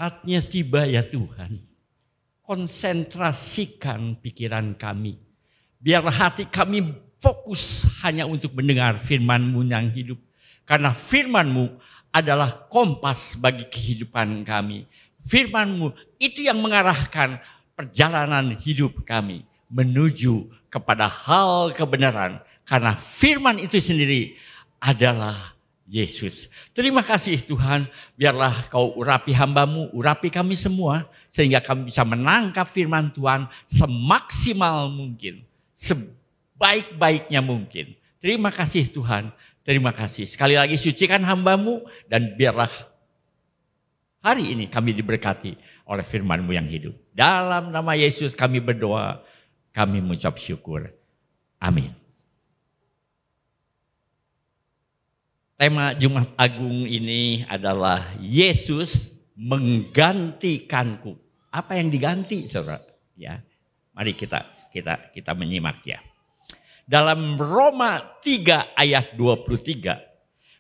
Saatnya tiba ya Tuhan. Konsentrasikan pikiran kami. Biar hati kami fokus hanya untuk mendengar firman-Mu yang hidup. Karena firman-Mu adalah kompas bagi kehidupan kami. Firman-Mu itu yang mengarahkan perjalanan hidup kami menuju kepada hal kebenaran. Karena firman itu sendiri adalah Yesus. Terima kasih Tuhan, biarlah Kau urapi hamba-Mu, urapi kami semua, sehingga kami bisa menangkap firman Tuhan semaksimal mungkin, sebaik-baiknya mungkin. Terima kasih Tuhan, terima kasih. Sekali lagi sucikan hamba-Mu, dan biarlah hari ini kami diberkati oleh firman-Mu yang hidup. Dalam nama Yesus kami berdoa, kami mengucap syukur. Amin. Tema Jumat Agung ini adalah Yesus menggantikanku. Apa yang diganti, saudara? Ya, mari kita menyimak ya. Dalam Roma 3 ayat 23,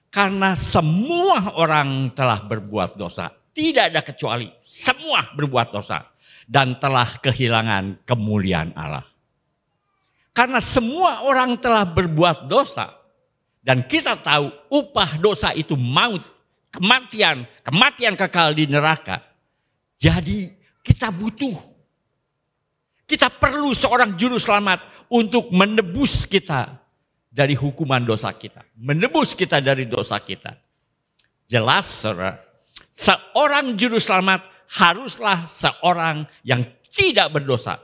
karena semua orang telah berbuat dosa, tidak ada kecuali, semua berbuat dosa dan telah kehilangan kemuliaan Allah. Karena semua orang telah berbuat dosa. Dan kita tahu upah dosa itu maut, kematian kekal di neraka. Jadi kita perlu seorang juru selamat untuk menebus kita dari hukuman dosa kita. Menebus kita dari dosa kita. Jelas saudara, seorang juru selamat haruslah seorang yang tidak berdosa.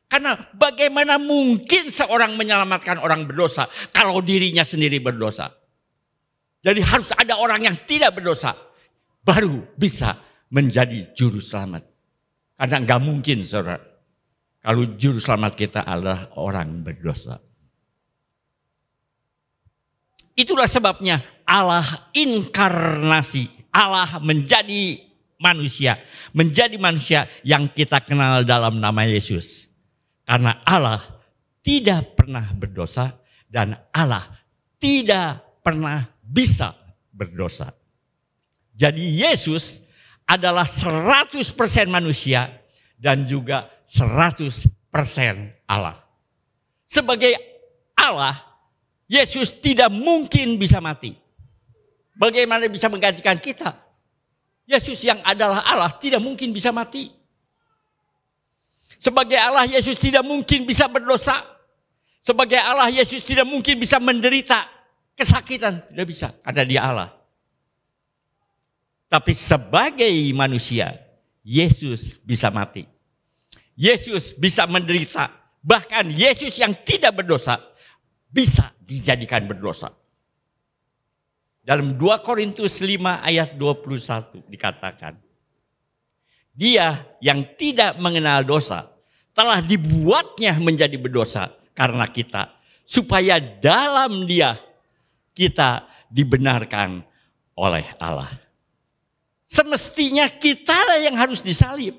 Karena bagaimana mungkin seorang menyelamatkan orang berdosa kalau dirinya sendiri berdosa. Jadi harus ada orang yang tidak berdosa baru bisa menjadi juru selamat. Karena enggak mungkin saudara kalau juru selamat kita adalah orang berdosa. Itulah sebabnya Allah inkarnasi, Allah menjadi manusia yang kita kenal dalam nama Yesus. Karena Allah tidak pernah berdosa dan Allah tidak pernah bisa berdosa. Jadi Yesus adalah 100% manusia dan juga 100% Allah. Sebagai Allah, Yesus tidak mungkin bisa mati. Bagaimana bisa menggantikan kita? Yesus yang adalah Allah tidak mungkin bisa mati. Sebagai Allah, Yesus tidak mungkin bisa berdosa. Sebagai Allah, Yesus tidak mungkin bisa menderita kesakitan. Tidak bisa, karena Dia Allah. Tapi sebagai manusia, Yesus bisa mati. Yesus bisa menderita. Bahkan Yesus yang tidak berdosa bisa dijadikan berdosa. Dalam 2 Korintus 5 ayat 21 dikatakan, Dia yang tidak mengenal dosa telah dibuatnya menjadi berdosa karena kita. Supaya dalam Dia kita dibenarkan oleh Allah. Semestinya kita yang harus disalib.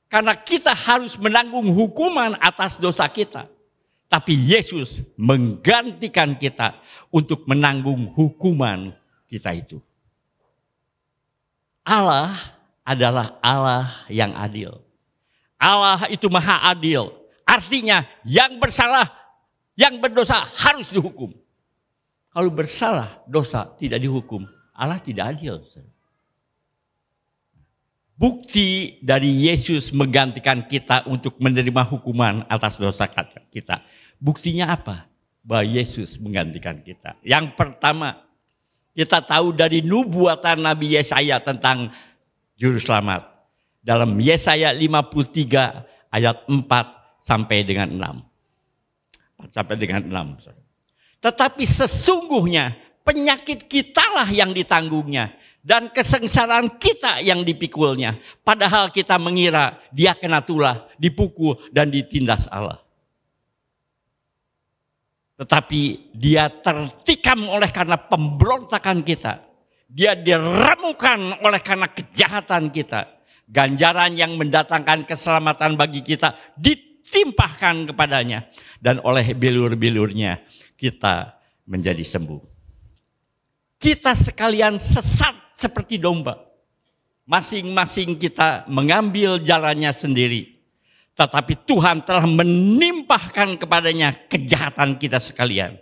Karena kita harus menanggung hukuman atas dosa kita. Tapi Yesus menggantikan kita untuk menanggung hukuman kita itu. Allah adalah Allah yang adil. Allah itu maha adil. Artinya yang bersalah, yang berdosa harus dihukum. Kalau bersalah, dosa tidak dihukum, Allah tidak adil. Bukti dari Yesus menggantikan kita untuk menerima hukuman atas dosa kita. Buktinya apa? Bahwa Yesus menggantikan kita. Yang pertama, kita tahu dari nubuatan Nabi Yesaya tentang Juru Selamat. Dalam Yesaya 53 ayat 4 sampai dengan 6. 4 sampai dengan 6. Tetapi sesungguhnya penyakit kitalah yang ditanggungnya. Dan kesengsaraan kita yang dipikulnya. Padahal kita mengira Dia kena tulah, dipukul dan ditindas Allah. Tetapi Dia tertikam oleh karena pemberontakan kita. Dia diremukan oleh karena kejahatan kita. Ganjaran yang mendatangkan keselamatan bagi kita ditimpahkan kepadanya. Dan oleh bilur-bilurnya kita menjadi sembuh. Kita sekalian sesat seperti domba. masing-masing kita mengambil jalannya sendiri. Tetapi Tuhan telah menimpahkan kepadanya kejahatan kita sekalian.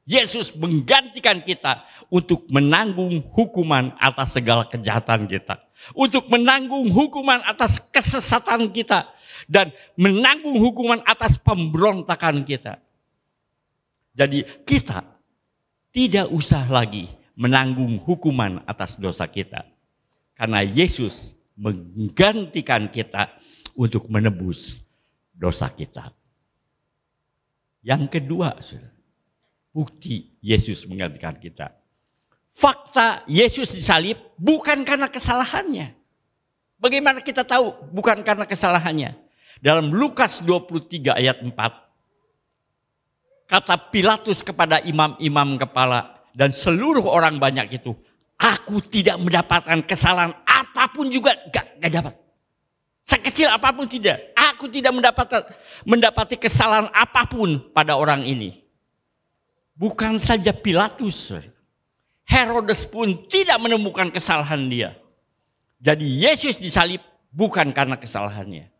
Yesus menggantikan kita untuk menanggung hukuman atas segala kejahatan kita. Untuk menanggung hukuman atas kesesatan kita. Dan menanggung hukuman atas pemberontakan kita. Jadi kita tidak usah lagi menanggung hukuman atas dosa kita. Karena Yesus menggantikan kita untuk menebus dosa kita. Yang kedua, bukti Yesus menggantikan kita. Fakta Yesus disalib bukan karena kesalahannya. Bagaimana kita tahu bukan karena kesalahannya? Dalam Lukas 23 ayat 4. Kata Pilatus kepada imam-imam kepala dan seluruh orang banyak itu, aku tidak mendapatkan kesalahan apapun juga, gak dapat. Sekecil apapun tidak. Aku tidak mendapati kesalahan apapun pada orang ini. Bukan saja Pilatus, Herodes pun tidak menemukan kesalahan dia. Jadi Yesus disalib bukan karena kesalahannya.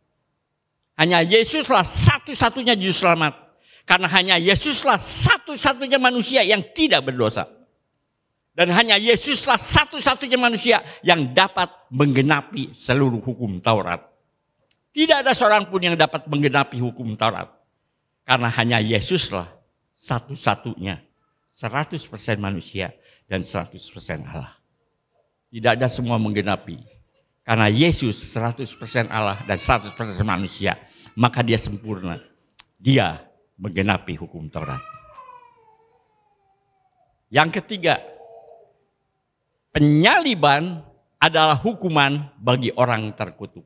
Hanya Yesuslah satu-satunya juru selamat. Karena hanya Yesuslah satu-satunya manusia yang tidak berdosa. Dan hanya Yesuslah satu-satunya manusia yang dapat menggenapi seluruh hukum Taurat. Tidak ada seorang pun yang dapat menggenapi hukum Taurat. Karena hanya Yesuslah satu-satunya 100% manusia dan 100% Allah. Tidak ada semua menggenapi. Karena Yesus 100% Allah dan 100% manusia. Maka dia sempurna. Dia menggenapi hukum Taurat. Yang ketiga, penyaliban adalah hukuman bagi orang terkutuk.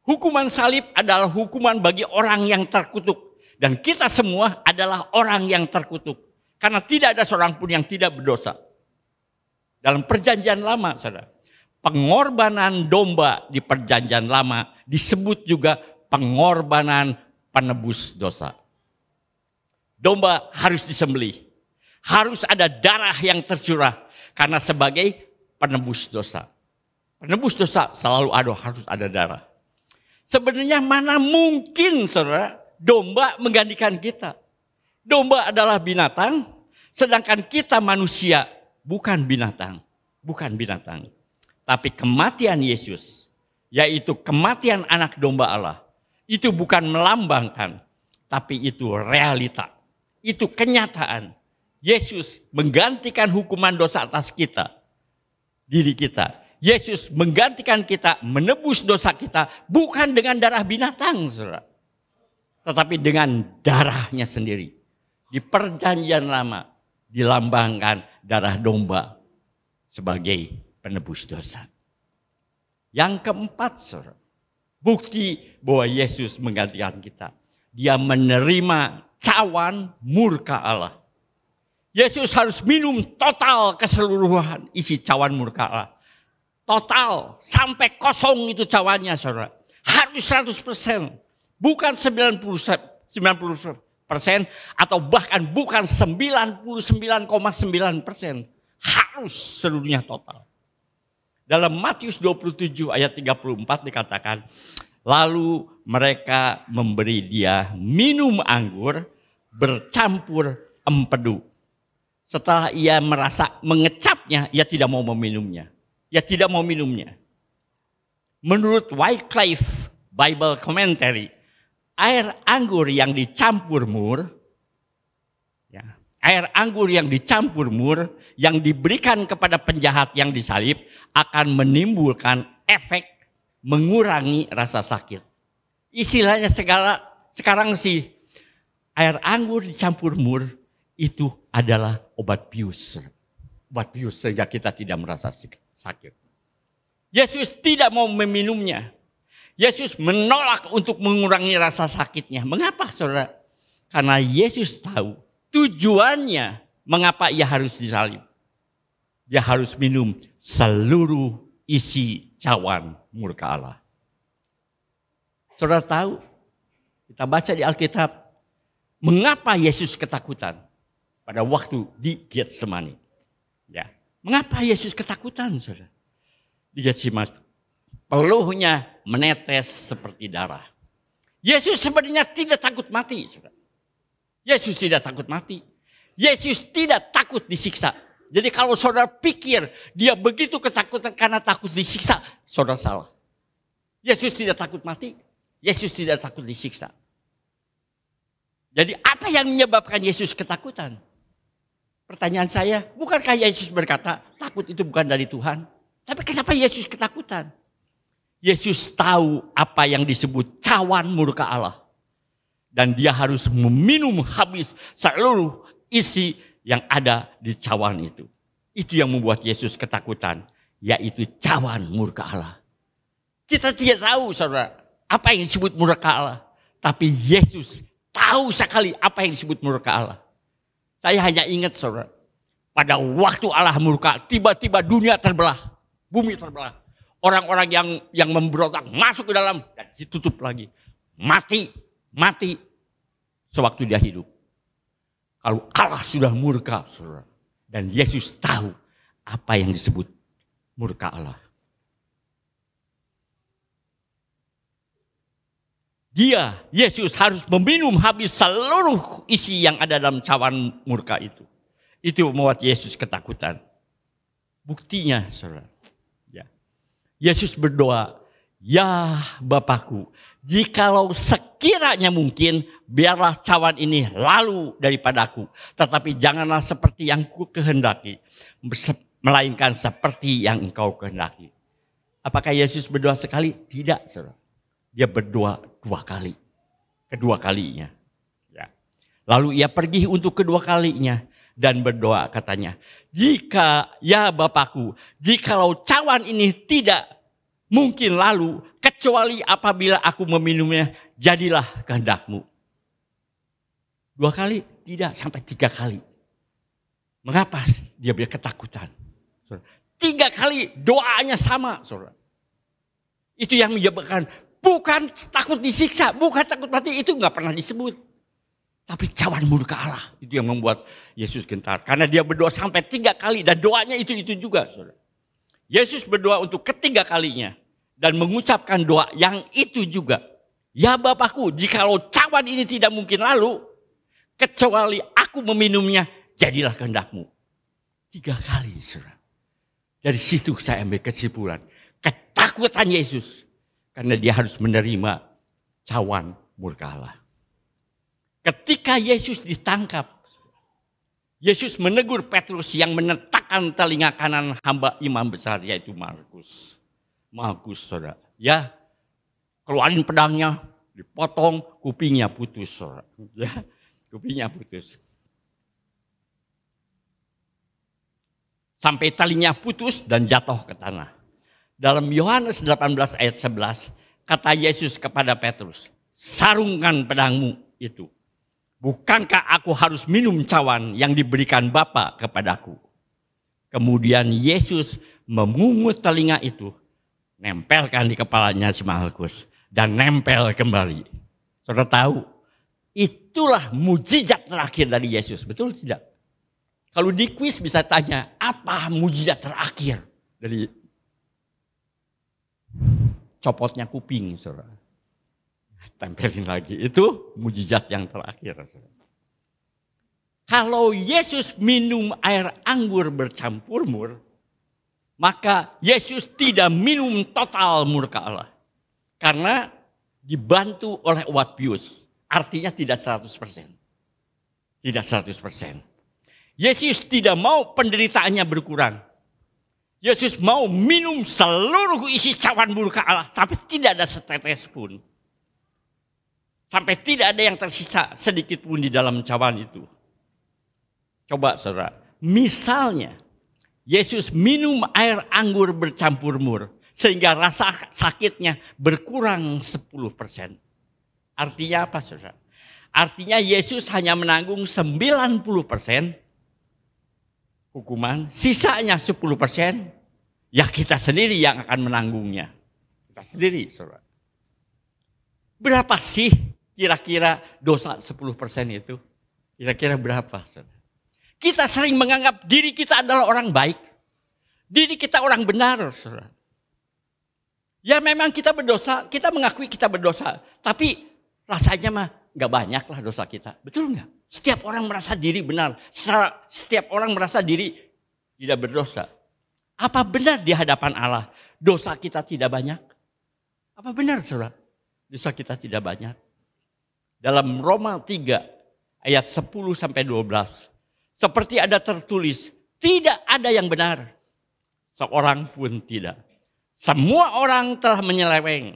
Hukuman salib adalah hukuman bagi orang yang terkutuk. Dan kita semua adalah orang yang terkutuk. Karena tidak ada seorang pun yang tidak berdosa. Dalam perjanjian lama, saudara, pengorbanan domba di perjanjian lama disebut juga pengorbanan penebus dosa. Domba harus disembelih. Harus ada darah yang tercurah. Karena sebagai penebus dosa. Penebus dosa selalu harus ada darah. Sebenarnya mana mungkin saudara domba menggantikan kita. Domba adalah binatang, sedangkan kita manusia bukan binatang. Bukan binatang. Tapi kematian Yesus, yaitu kematian anak domba Allah, itu bukan melambangkan, tapi itu realita. Itu kenyataan. Yesus menggantikan hukuman dosa atas kita, diri kita. Yesus menggantikan kita, menebus dosa kita, bukan dengan darah binatang, saudara. Tetapi dengan darahnya sendiri. Di perjanjian lama, dilambangkan darah domba sebagai penebus dosa. Yang keempat, saudara, bukti bahwa Yesus menggantikan kita. Dia menerima cawan murka Allah. Yesus harus minum total keseluruhan isi cawan murka Allah. Total, sampai kosong itu cawannya, saudara. Harus 100%. Bukan 90% atau bahkan bukan 99,9%. Harus seluruhnya total. Dalam Matius 27 ayat 34 dikatakan, lalu mereka memberi dia minum anggur bercampur empedu. Setelah ia merasa mengecapnya, ia tidak mau meminumnya. Ia tidak mau minumnya. Menurut Wycliffe Bible Commentary, air anggur yang dicampur mur, yang diberikan kepada penjahat yang disalib akan menimbulkan efek mengurangi rasa sakit. Istilahnya sekarang sih air anggur dicampur mur itu adalah obat bius. Obat bius sehingga kita tidak merasa sakit. Yesus tidak mau meminumnya. Yesus menolak untuk mengurangi rasa sakitnya. Mengapa, saudara? Karena Yesus tahu tujuannya mengapa ia harus disalib. Dia harus minum seluruh isi cawan murka Allah. Saudara tahu, kita baca di Alkitab, mengapa Yesus ketakutan pada waktu di Getsemani. Ya. Mengapa Yesus ketakutan, saudara? di Getsemani. Peluhnya menetes seperti darah. Yesus sebenarnya tidak takut mati. Yesus tidak takut mati. Yesus tidak takut disiksa. Jadi kalau saudara pikir dia begitu ketakutan karena takut disiksa, saudara salah. Yesus tidak takut mati. Yesus tidak takut disiksa. Jadi apa yang menyebabkan Yesus ketakutan? Pertanyaan saya, bukankah Yesus berkata takut itu bukan dari Tuhan? Tapi kenapa Yesus ketakutan? Yesus tahu apa yang disebut cawan murka Allah. Dan dia harus meminum habis seluruh isi yang ada di cawan itu. Itu yang membuat Yesus ketakutan, yaitu cawan murka Allah. Kita tidak tahu saudara, apa yang disebut murka Allah. Tapi Yesus tahu sekali apa yang disebut murka Allah. Saya hanya ingat saudara, pada waktu Allah murka, tiba-tiba dunia terbelah, bumi terbelah. Orang-orang yang memberontak masuk ke dalam dan ditutup lagi. Mati sewaktu dia hidup. Kalau Allah sudah murka saudara, dan Yesus tahu apa yang disebut murka Allah. Yesus harus meminum habis seluruh isi yang ada dalam cawan murka itu. Itu membuat Yesus ketakutan. Buktinya, saudara. Ya. Yesus berdoa, ya Bapakku, jikalau sekiranya mungkin, biarlah cawan ini lalu daripadaku. Tetapi janganlah seperti yang ku kehendaki, melainkan seperti yang engkau kehendaki. Apakah Yesus berdoa sekali? Tidak, saudara. Dia berdoa 2 kali. Kedua kalinya. Ya. Lalu ia pergi untuk kedua kalinya. Dan berdoa katanya. Jika ya Bapakku. Jikalau cawan ini tidak mungkin lalu. Kecuali apabila aku meminumnya. Jadilah kehendakmu. 2 kali? Tidak. Sampai 3 kali. Mengapa dia ketakutan? 3 kali doanya sama. Saudara. Itu yang menyebabkan. Bukan takut disiksa, bukan takut mati, itu nggak pernah disebut. Tapi cawan murka Allah, itu yang membuat Yesus gentar. Karena dia berdoa sampai 3 kali dan doanya itu juga. Saudara. Yesus berdoa untuk ketiga kalinya dan mengucapkan doa yang itu juga. Ya Bapakku, jikalau cawan ini tidak mungkin lalu, kecuali aku meminumnya, jadilah kehendakmu. 3 kali, saudara. Dari situ saya ambil kesimpulan. Ketakutan Yesus. Karena dia harus menerima cawan murka Allah. Ketika Yesus ditangkap, Yesus menegur Petrus yang menetakkan telinga kanan hamba imam besar, yaitu Markus. Markus, saudara. Ya, keluarin pedangnya, dipotong, kupingnya putus, saudara. Ya, kupingnya putus. Sampai talinya putus dan jatuh ke tanah. Dalam Yohanes 18 ayat 11, kata Yesus kepada Petrus, sarungkan pedangmu itu. Bukankah aku harus minum cawan yang diberikan Bapa kepadaku? Kemudian Yesus memungut telinga itu, nempelkan di kepalanya si Markus, dan nempel kembali. Saudara tahu, itulah mujizat terakhir dari Yesus, betul tidak? Kalau di kuis bisa tanya, apa mujizat terakhir dari copotnya kuping, saudara. Tempelin lagi. Itu mujizat yang terakhir, saudara. Kalau Yesus minum air anggur bercampur mur, maka Yesus tidak minum total murka Allah. Karena dibantu oleh uap bius. Artinya tidak 100%. Tidak 100%. Yesus tidak mau penderitaannya berkurang. Yesus mau minum seluruh isi cawan murka Allah sampai tidak ada setetes pun. Sampai tidak ada yang tersisa sedikit pun di dalam cawan itu. Coba saudara, misalnya Yesus minum air anggur bercampur mur sehingga rasa sakitnya berkurang 10%. Artinya apa saudara? Artinya Yesus hanya menanggung 90% hukuman, sisanya 10%, ya kita sendiri yang akan menanggungnya. Kita sendiri, saudara. Berapa sih kira-kira dosa 10% itu? Kira-kira berapa, saudara? Kita sering menganggap diri kita adalah orang baik. Diri kita orang benar, saudara. Ya memang kita berdosa, kita mengakui kita berdosa. Tapi rasanya mah gak banyak lah dosa kita. Betul nggak? Setiap orang merasa diri benar. Setiap orang merasa diri tidak berdosa. Apa benar di hadapan Allah dosa kita tidak banyak? Apa benar saudara? Dosa kita tidak banyak. Dalam Roma 3 ayat 10 sampai 12. Seperti ada tertulis, tidak ada yang benar. Seorang pun tidak. Semua orang telah menyeleweng.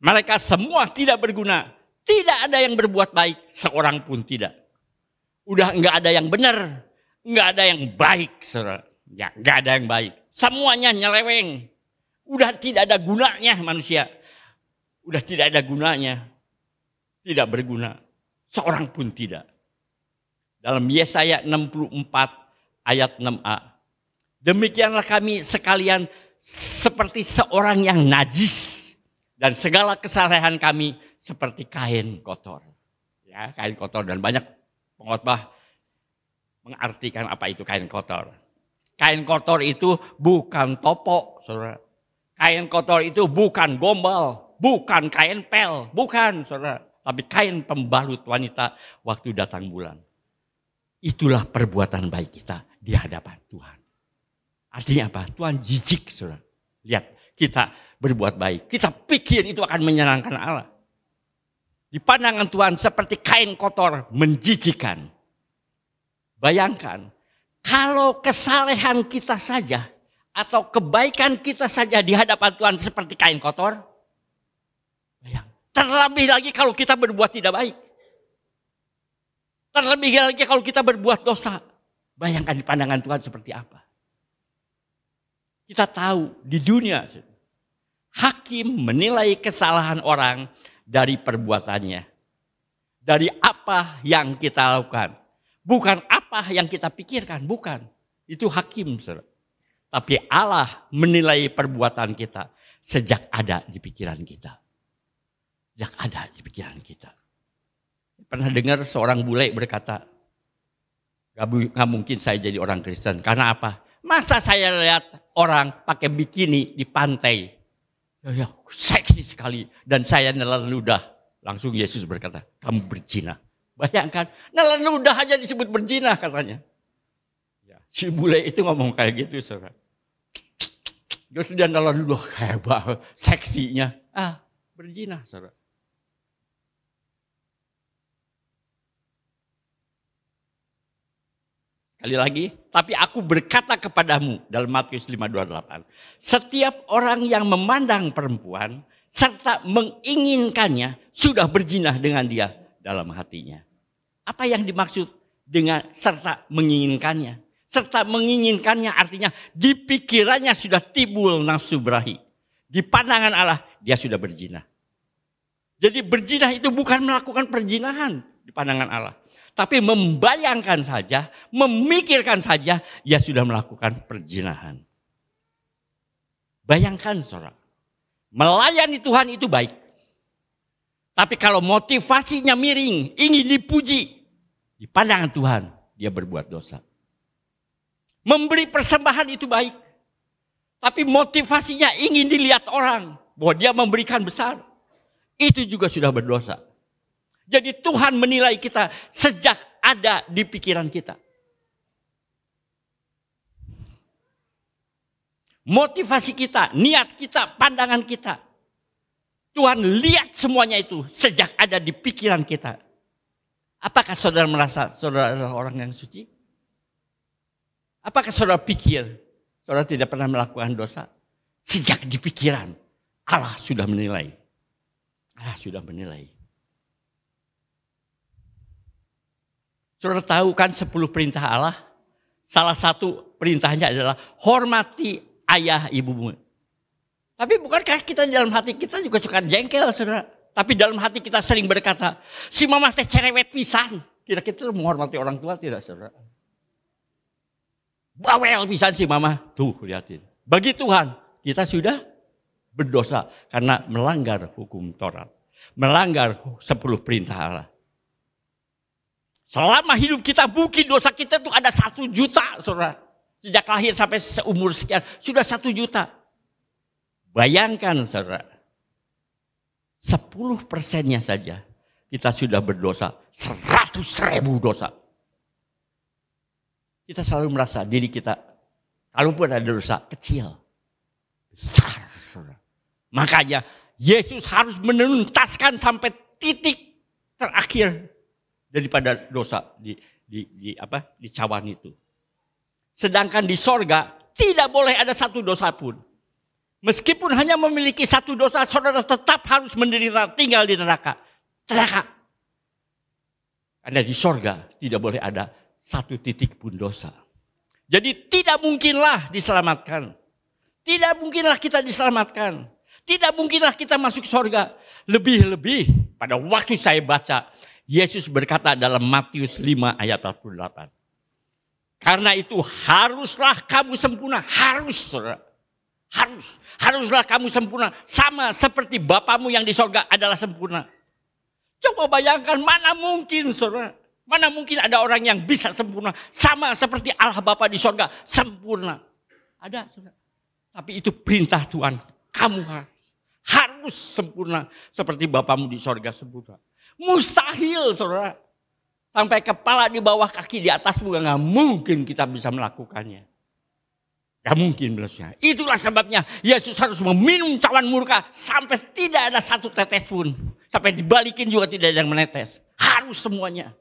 Mereka semua tidak berguna. Tidak ada yang berbuat baik. Seorang pun tidak. Udah enggak ada yang benar. Enggak ada yang baik. Saudara. Ya, enggak ada yang baik. Semuanya nyeleweng. Udah tidak ada gunanya manusia. Udah tidak ada gunanya. Tidak berguna. Seorang pun tidak. Dalam Yesaya 64 ayat 6a. Demikianlah kami sekalian seperti seorang yang najis. Dan segala kesalahan kami seperti kain kotor. Ya, kain kotor, dan banyak pengkhotbah mengartikan apa itu kain kotor. Kain kotor itu bukan topok, saudara. Kain kotor itu bukan gombal, bukan kain pel, bukan, saudara. Tapi kain pembalut wanita waktu datang bulan. Itulah perbuatan baik kita di hadapan Tuhan. Artinya apa? Tuhan jijik, saudara. Lihat, kita berbuat baik. Kita pikir itu akan menyenangkan Allah. Di pandangan Tuhan seperti kain kotor menjijikan. Bayangkan, kalau kesalehan kita saja atau kebaikan kita saja di hadapan Tuhan seperti kain kotor. Terlebih lagi kalau kita berbuat tidak baik. Terlebih lagi kalau kita berbuat dosa. Bayangkan di pandangan Tuhan seperti apa. Kita tahu di dunia, hakim menilai kesalahan orang dari perbuatannya. Dari apa yang kita lakukan. Bukan apa yang kita pikirkan, bukan. Itu hakim, saudara. Tapi Allah menilai perbuatan kita sejak ada di pikiran kita. Sejak ada di pikiran kita. Pernah dengar seorang bule berkata, gak mungkin saya jadi orang Kristen. Karena apa? Masa saya lihat orang pakai bikini di pantai. Ya, seksi sekali. Dan saya nelan ludah. Langsung Yesus berkata, kamu berzina. Bayangkan, nelan ludah aja disebut berzina katanya. Ya, si bule itu ngomong kayak gitu, saudara. Dia sudah nelan ludah kayak banget, seksinya. Berzina, saudara. Sekali lagi, tapi aku berkata kepadamu dalam Matius 5:28. Setiap orang yang memandang perempuan serta menginginkannya sudah berzina dengan dia dalam hatinya. Apa yang dimaksud dengan serta menginginkannya? Serta menginginkannya artinya di pikirannya sudah timbul nafsu berahi. Di pandangan Allah dia sudah berzina. Jadi berzina itu bukan melakukan perzinahan di pandangan Allah. Tapi membayangkan saja, memikirkan saja, ia sudah melakukan perzinahan. Bayangkan saudara, melayani Tuhan itu baik. Tapi kalau motivasinya miring, ingin dipuji, di pandangan Tuhan, dia berbuat dosa. Memberi persembahan itu baik. Tapi motivasinya ingin dilihat orang, bahwa dia memberikan besar. Itu juga sudah berdosa. Jadi Tuhan menilai kita sejak ada di pikiran kita. Motivasi kita, niat kita, pandangan kita. Tuhan lihat semuanya itu sejak ada di pikiran kita. Apakah saudara merasa saudara adalah orang yang suci? Apakah saudara pikir saudara tidak pernah melakukan dosa? Sejak di pikiran Allah sudah menilai. Allah sudah menilai. Saudara tahu kan 10 perintah Allah? Salah satu perintahnya adalah hormati ayah ibumu. Tapi bukankah kita di dalam hati kita juga suka jengkel, saudara? Tapi dalam hati kita sering berkata, si mama teh cerewet pisan. Kira-kira menghormati orang tua tidak, saudara? Bawel pisan si mama. Tuh, lihatin. Bagi Tuhan, kita sudah berdosa karena melanggar hukum Taurat. Melanggar 10 perintah Allah. Selama hidup kita mungkin dosa kita tuh ada 1 juta, saudara. Sejak lahir sampai seumur sekian, sudah 1 juta. Bayangkan saudara, 10%-nya saja kita sudah berdosa 100.000 dosa. Kita selalu merasa diri kita, kalaupun ada dosa kecil, besar saudara. Makanya Yesus harus menuntaskan sampai titik terakhir daripada dosa di cawan itu. Sedangkan di sorga tidak boleh ada satu dosa pun. Meskipun hanya memiliki satu dosa, saudara tetap harus menderita tinggal di neraka. Karena di sorga tidak boleh ada satu titik pun dosa. Jadi tidak mungkinlah diselamatkan. Tidak mungkinlah kita diselamatkan. Tidak mungkinlah kita masuk sorga. Lebih-lebih pada waktu saya baca, Yesus berkata dalam Matius 5 ayat 48. Karena itu haruslah kamu sempurna. Harus saudara. Haruslah kamu sempurna. Sama seperti Bapamu yang di sorga adalah sempurna. Coba bayangkan, mana mungkin saudara. Mana mungkin ada orang yang bisa sempurna. Sama seperti Allah Bapa di sorga sempurna. Ada saudara. Tapi itu perintah Tuhan. Kamu harus sempurna seperti Bapamu di sorga sempurna. Mustahil saudara. Sampai kepala di bawah kaki di atas juga gak mungkin kita bisa melakukannya. Gak mungkin belasnya. Itulah sebabnya Yesus harus meminum cawan murka sampai tidak ada satu tetes pun. Sampai dibalikin juga tidak ada yang menetes. Harus semuanya.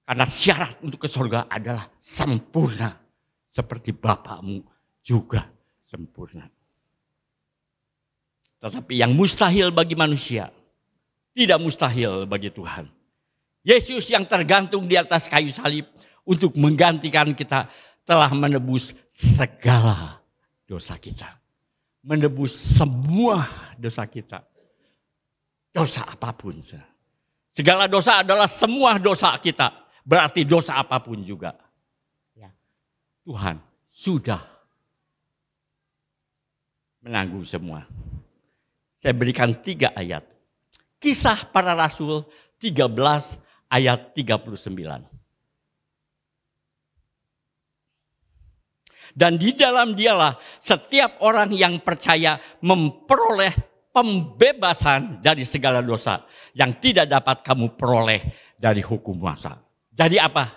Karena syarat untuk ke surga adalah sempurna. Seperti Bapamu juga sempurna. Tetapi yang mustahil bagi manusia, tidak mustahil bagi Tuhan. Yesus yang tergantung di atas kayu salib untuk menggantikan kita telah menebus segala dosa kita. Menebus semua dosa kita. Dosa apapun. Segala dosa adalah semua dosa kita. Berarti dosa apapun juga. Tuhan sudah menanggung semua. Saya berikan 3 ayat. Kisah para Rasul 13 ayat 39. Dan di dalam dialah setiap orang yang percaya memperoleh pembebasan dari segala dosa yang tidak dapat kamu peroleh dari hukum kuasa. Jadi apa?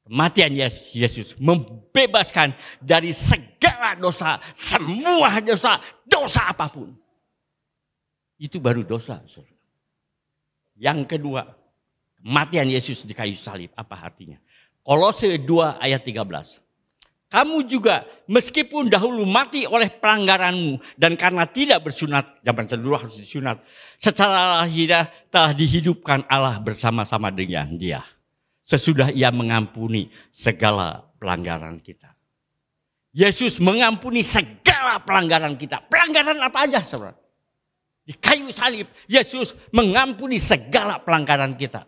Kematian Yesus membebaskan dari segala dosa, semua dosa, dosa apapun. Itu baru dosa. Yang kedua, kematian Yesus di kayu salib, apa artinya? Kolose 2 ayat 13. Kamu juga meskipun dahulu mati oleh pelanggaranmu dan karena tidak bersunat, zaman dulu harus disunat, secara lahiriah telah dihidupkan Allah bersama-sama dengan Dia. Sesudah Ia mengampuni segala pelanggaran kita. Yesus mengampuni segala pelanggaran kita. Pelanggaran apa aja saudara? Di kayu salib, Yesus mengampuni segala pelanggaran kita.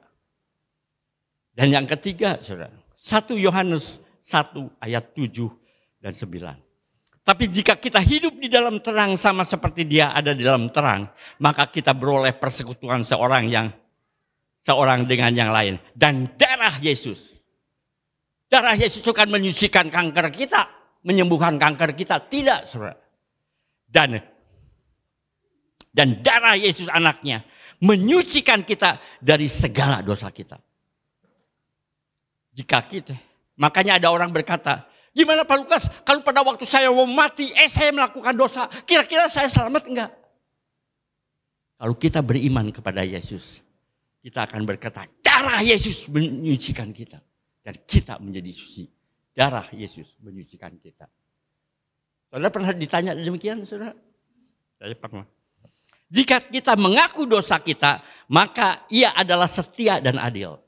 Dan yang ketiga, saudara, 1 Yohanes 1 ayat 7 dan 9. Tapi jika kita hidup di dalam terang sama seperti Dia ada di dalam terang, maka kita beroleh persekutuan seorang dengan yang lain. Dan darah Yesus akan menyucikan kanker kita, menyembuhkan kanker kita. Tidak, saudara. Dan darah Yesus anaknya menyucikan kita dari segala dosa kita. Makanya ada orang berkata, gimana Pak Lukas kalau pada waktu saya mau mati, saya melakukan dosa, kira-kira saya selamat enggak? Kalau kita beriman kepada Yesus, kita akan berkata, darah Yesus menyucikan kita. Dan kita menjadi suci. Darah Yesus menyucikan kita. Saudara pernah ditanya demikian, saudara? Saya pernah. Jika kita mengaku dosa kita, maka Ia adalah setia dan adil.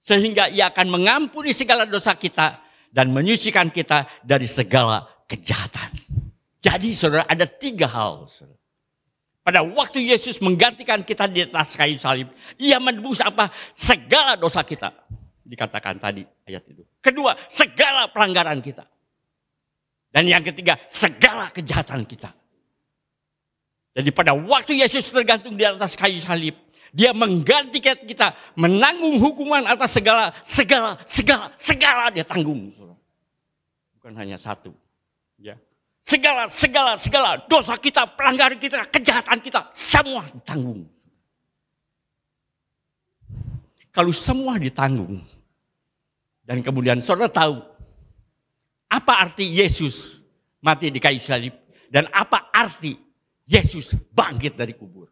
Sehingga Ia akan mengampuni segala dosa kita dan menyucikan kita dari segala kejahatan. Jadi saudara, ada 3 hal. Saudara. Pada waktu Yesus menggantikan kita di atas kayu salib, Ia menebus apa? Segala dosa kita. Dikatakan tadi ayat itu. Kedua, segala pelanggaran kita. Dan yang ketiga, segala kejahatan kita. Jadi pada waktu Yesus tergantung di atas kayu salib, Dia menggantikan kita, menanggung hukuman atas segala Dia tanggung. Bukan hanya satu. Ya. Segala dosa kita, pelanggaran kita, kejahatan kita, semua ditanggung. Kalau semua ditanggung, dan kemudian saudara tahu apa arti Yesus mati di kayu salib, dan apa arti Yesus bangkit dari kubur.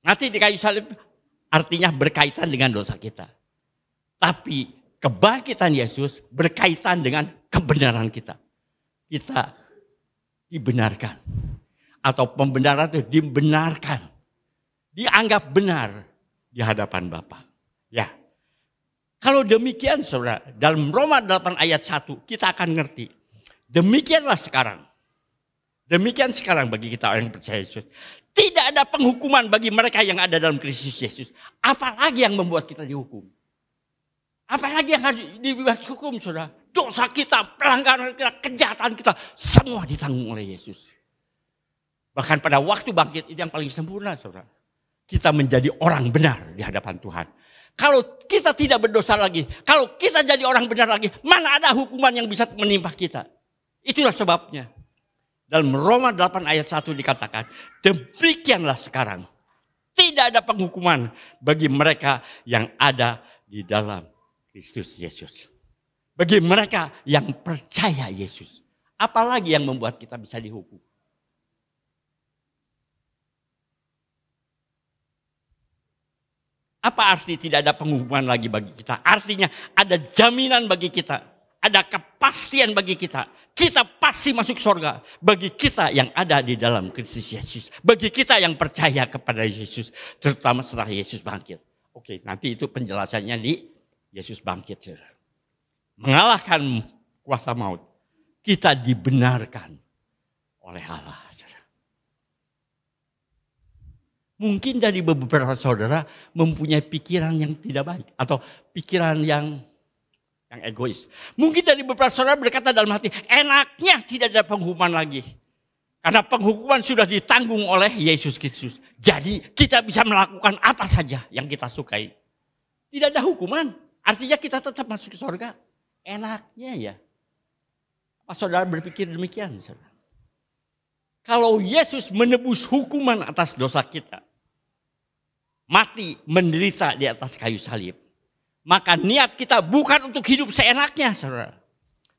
Mati di kayu salib artinya berkaitan dengan dosa kita. Tapi kebangkitan Yesus berkaitan dengan kebenaran kita. Kita dibenarkan. Atau pembenaran itu dibenarkan. Dianggap benar di hadapan Bapa. Ya. Kalau demikian saudara, dalam Roma 8 ayat 1 kita akan ngerti. Demikianlah sekarang. Demikian sekarang bagi kita orang yang percaya Yesus. Tidak ada penghukuman bagi mereka yang ada dalam Kristus Yesus. Apalagi yang membuat kita dihukum. Apalagi yang harus dihukum saudara. Dosa kita, pelanggaran kita, kejahatan kita, semua ditanggung oleh Yesus. Bahkan pada waktu bangkit itu yang paling sempurna saudara. Kita menjadi orang benar di hadapan Tuhan. Kalau kita tidak berdosa lagi, kalau kita jadi orang benar lagi, mana ada hukuman yang bisa menimpa kita. Itulah sebabnya. Dalam Roma 8 ayat 1 dikatakan, demikianlah sekarang. Tidak ada penghukuman bagi mereka yang ada di dalam Kristus Yesus. Bagi mereka yang percaya Yesus. Apalagi yang membuat kita bisa dihukum. Apa arti tidak ada penghukuman lagi bagi kita? Artinya ada jaminan bagi kita. Ada kepastian bagi kita. Kita pasti masuk surga. Bagi kita yang ada di dalam Kristus Yesus. Bagi kita yang percaya kepada Yesus. Terutama setelah Yesus bangkit. Oke, nanti itu penjelasannya di Yesus bangkit. Mengalahkan kuasa maut. Kita dibenarkan oleh Allah. Mungkin dari beberapa saudara mempunyai pikiran yang tidak baik. Atau pikiran yang egois. Mungkin dari beberapa saudara berkata dalam hati, enaknya tidak ada penghukuman lagi. Karena penghukuman sudah ditanggung oleh Yesus Kristus. Jadi kita bisa melakukan apa saja yang kita sukai. Tidak ada hukuman. Artinya kita tetap masuk ke surga. Enaknya ya. Apa saudara berpikir demikian? Saudara? Kalau Yesus menebus hukuman atas dosa kita. Mati menderita di atas kayu salib. Maka niat kita bukan untuk hidup seenaknya saudara.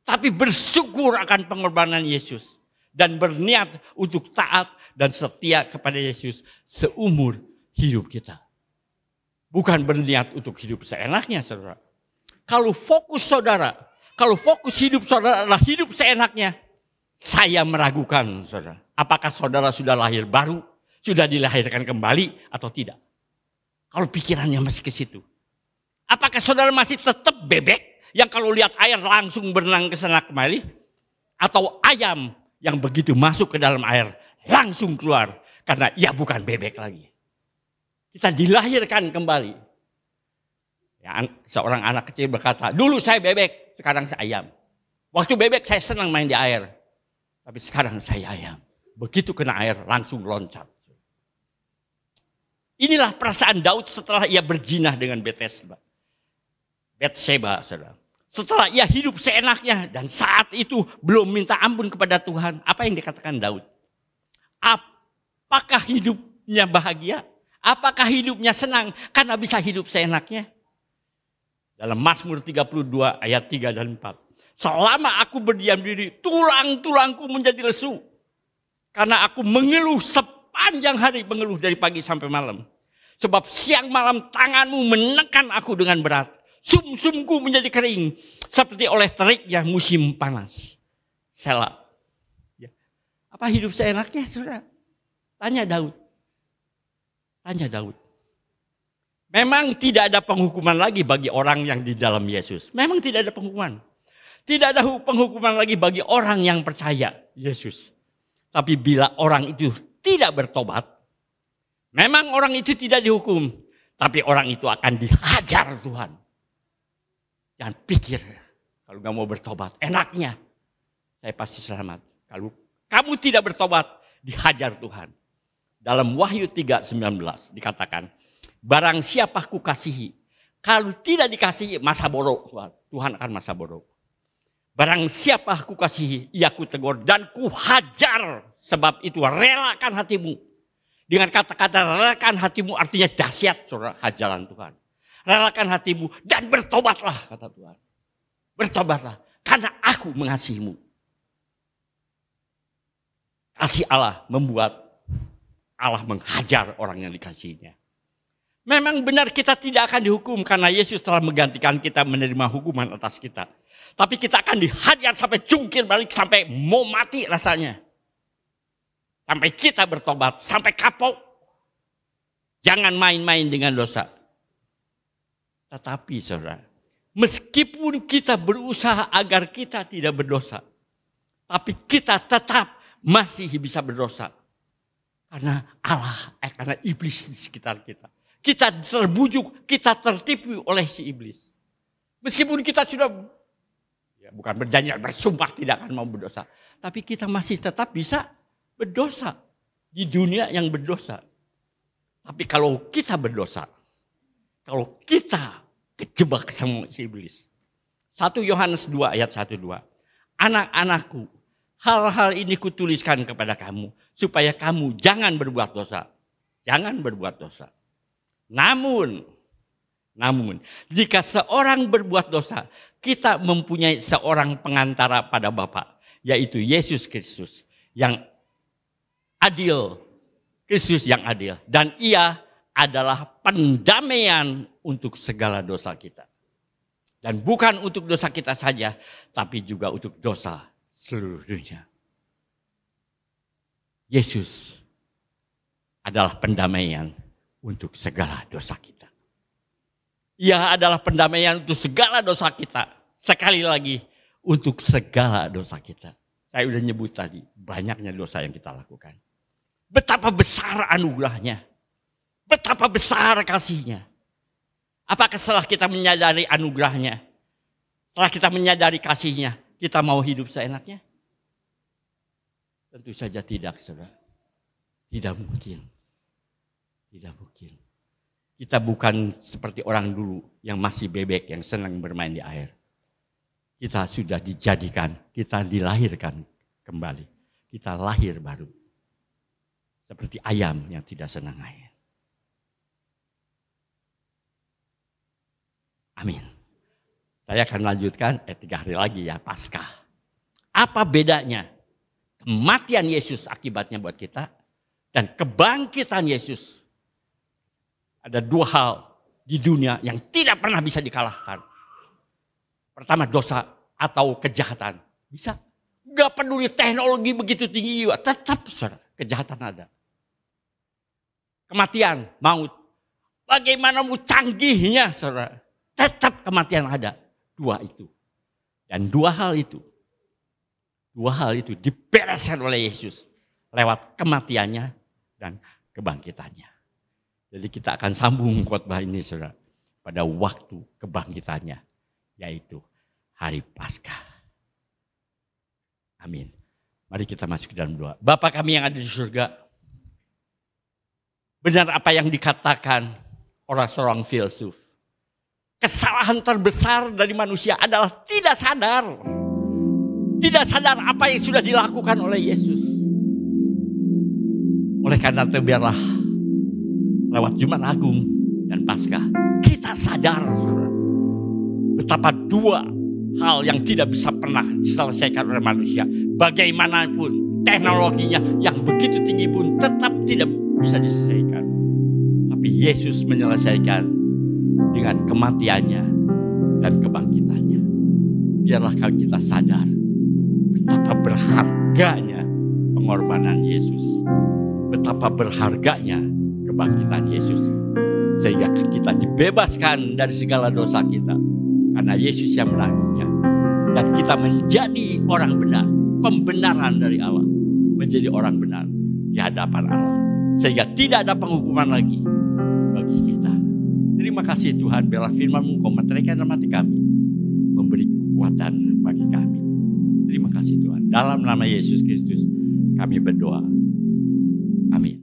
Tapi bersyukur akan pengorbanan Yesus. Dan berniat untuk taat dan setia kepada Yesus seumur hidup kita. Bukan berniat untuk hidup seenaknya saudara. Kalau fokus saudara, kalau fokus hidup saudara adalah hidup seenaknya. Saya meragukan saudara. Apakah saudara sudah lahir baru? Sudah dilahirkan kembali atau tidak? Kalau pikirannya masih ke situ. Apakah saudara masih tetap bebek yang kalau lihat air langsung berenang ke sana kembali? Atau ayam yang begitu masuk ke dalam air langsung keluar karena ia bukan bebek lagi. Kita dilahirkan kembali. Ya, seorang anak kecil berkata, dulu saya bebek, sekarang saya ayam. Waktu bebek saya senang main di air. Tapi sekarang saya ayam. Begitu kena air langsung loncat. Inilah perasaan Daud setelah ia berzina dengan Bathsheba, saudara. Setelah ia hidup seenaknya dan saat itu belum minta ampun kepada Tuhan. Apa yang dikatakan Daud? Apakah hidupnya bahagia? Apakah hidupnya senang karena bisa hidup seenaknya? Dalam Mazmur 32 ayat 3 dan 4. Selama aku berdiam diri, tulang-tulangku menjadi lesu. Karena aku mengeluh sepanjang hari, mengeluh dari pagi sampai malam. Sebab siang malam tanganmu menekan aku dengan berat. Sum-sumku menjadi kering. Seperti oleh teriknya musim panas. Selah. Ya. Apa hidup seenaknya saudara? Tanya Daud. Tanya Daud. Memang tidak ada penghukuman lagi bagi orang yang di dalam Yesus. Memang tidak ada penghukuman. Tidak ada penghukuman lagi bagi orang yang percaya Yesus. Tapi bila orang itu tidak bertobat, memang orang itu tidak dihukum. Tapi orang itu akan dihajar Tuhan. Jangan pikir, kalau gak mau bertobat, enaknya saya pasti selamat. Kalau kamu tidak bertobat, dihajar Tuhan. Dalam Wahyu 3:19 dikatakan, barang siapa ku kasihi, kalau tidak dikasihi masa bodoh, Tuhan akan masa bodoh. Barang siapa ku kasihi, ia ku tegur dan ku hajar. Sebab itu relakan hatimu. Dengan kata-kata relakan hatimu artinya dahsyat, saudara, hajaran Tuhan. Relakan hatimu dan bertobatlah, kata Tuhan. Bertobatlah karena aku mengasihimu. Kasih Allah membuat Allah menghajar orang yang dikasihinya. Memang benar kita tidak akan dihukum karena Yesus telah menggantikan kita menerima hukuman atas kita. Tapi kita akan dihajar sampai jungkir balik, sampai mau mati rasanya. Sampai kita bertobat, sampai kapok. Jangan main-main dengan dosa. Tetapi saudara, meskipun kita berusaha agar kita tidak berdosa, tapi kita tetap masih bisa berdosa. Karena karena iblis di sekitar kita. Kita terbujuk, kita tertipu oleh si iblis. Meskipun kita sudah, bukan berjanji, bersumpah tidak akan mau berdosa. Tapi kita masih tetap bisa berdosa di dunia yang berdosa. Tapi kalau kita berdosa, kalau kita kejebak sama si iblis. 1 Yohanes 2 ayat 1-2. Anak-anakku, hal-hal ini kutuliskan kepada kamu supaya kamu jangan berbuat dosa. Jangan berbuat dosa. Namun, jika seorang berbuat dosa, kita mempunyai seorang pengantara pada Bapa, yaitu Yesus Kristus yang adil. Kristus yang adil. Dan ia adalah pendamaian untuk segala dosa kita. Dan bukan untuk dosa kita saja, tapi juga untuk dosa seluruh dunia. Yesus adalah pendamaian untuk segala dosa kita. Ia adalah pendamaian untuk segala dosa kita. Sekali lagi, untuk segala dosa kita. Saya sudah nyebut tadi, banyaknya dosa yang kita lakukan. Betapa besar anugerahnya. Betapa besar kasihnya. Apakah setelah kita menyadari anugerahnya, setelah kita menyadari kasihnya, kita mau hidup seenaknya? Tentu saja tidak, saudara. Tidak mungkin. Tidak mungkin. Kita bukan seperti orang dulu yang masih bebek, yang senang bermain di air. Kita sudah dijadikan, kita dilahirkan kembali. Kita lahir baru. Seperti ayam yang tidak senang air. Amin. Saya akan lanjutkan 3 hari lagi ya, Paskah. Apa bedanya kematian Yesus akibatnya buat kita dan kebangkitan Yesus? Ada 2 hal di dunia yang tidak pernah bisa dikalahkan. Pertama, dosa atau kejahatan. Bisa. Gak peduli teknologi begitu tinggi juga. Tetap saudara, kejahatan ada. Kematian, maut. Bagaimana mau canggihnya saudara. Tetap kematian ada. 2 itu. Dan 2 hal itu dibereskan oleh Yesus. Lewat kematiannya dan kebangkitannya. Jadi kita akan sambung khotbah ini saudara. Pada waktu kebangkitannya. Yaitu hari Paskah. Amin. Mari kita masuk ke dalam doa. Bapa kami yang ada di surga. Benar apa yang dikatakan orang seorang filsuf. Kesalahan terbesar dari manusia adalah tidak sadar. Tidak sadar apa yang sudah dilakukan oleh Yesus. Oleh karena itu biarlah lewat Jumat Agung dan Paskah kita sadar betapa 2 hal yang tidak bisa pernah diselesaikan oleh manusia. Bagaimanapun teknologinya yang begitu tinggi pun tetap tidak bisa diselesaikan. Tapi Yesus menyelesaikan dengan kematiannya dan kebangkitannya. Biarlah kita sadar betapa berharganya pengorbanan Yesus. Betapa berharganya kebangkitan Yesus. Sehingga kita dibebaskan dari segala dosa kita. Karena Yesus yang menanggungnya. Dan kita menjadi orang benar. Pembenaran dari Allah. Menjadi orang benar di hadapan Allah. Sehingga tidak ada penghukuman lagi bagi kita. Terima kasih Tuhan. Biarlah firman-Mu Kau meteraikan dalam hati kami. Memberi kekuatan bagi kami. Terima kasih Tuhan. Dalam nama Yesus Kristus kami berdoa. Amin.